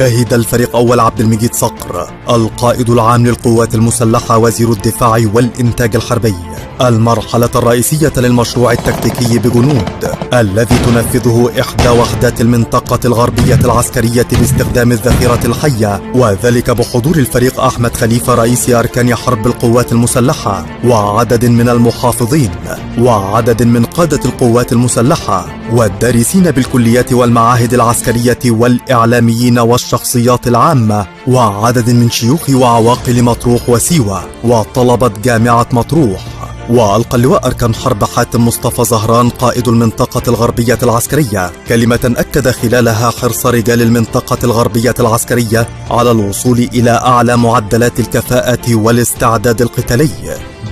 شهد الفريق أول عبد المجيد صقر القائد العام للقوات المسلحة وزير الدفاع والإنتاج الحربي المرحلة الرئيسية للمشروع التكتيكي بجنود الذي تنفذه إحدى وحدات المنطقة الغربية العسكرية باستخدام الذخيرة الحية، وذلك بحضور الفريق أحمد خليفة رئيس أركان حرب القوات المسلحة وعدد من المحافظين وعدد من قادة القوات المسلحة والدارسين بالكليات والمعاهد العسكرية والإعلاميين والشخصيات العامة وعدد من شيوخ وعواقل مطروح وسيوة وطلبة جامعة مطروح. وألقى اللواء أركان حرب حاتم مصطفى زهران قائد المنطقة الغربية العسكرية كلمة أكد خلالها حرص رجال المنطقة الغربية العسكرية على الوصول إلى أعلى معدلات الكفاءة والاستعداد القتالي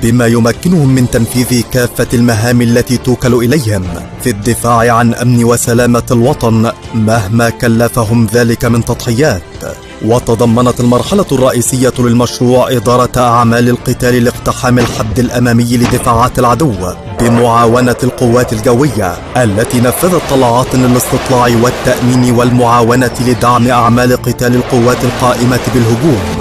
بما يمكنهم من تنفيذ كافة المهام التي توكل إليهم في الدفاع عن أمن وسلامة الوطن مهما كلفهم ذلك من تضحيات. وتضمنت المرحلة الرئيسية للمشروع إدارة أعمال القتال لاقتحام الحد الأمامي لدفاعات العدو بمعاونة القوات الجوية التي نفذت طلعات للاستطلاع والتأمين والمعاونة لدعم أعمال قتال القوات القائمة بالهجوم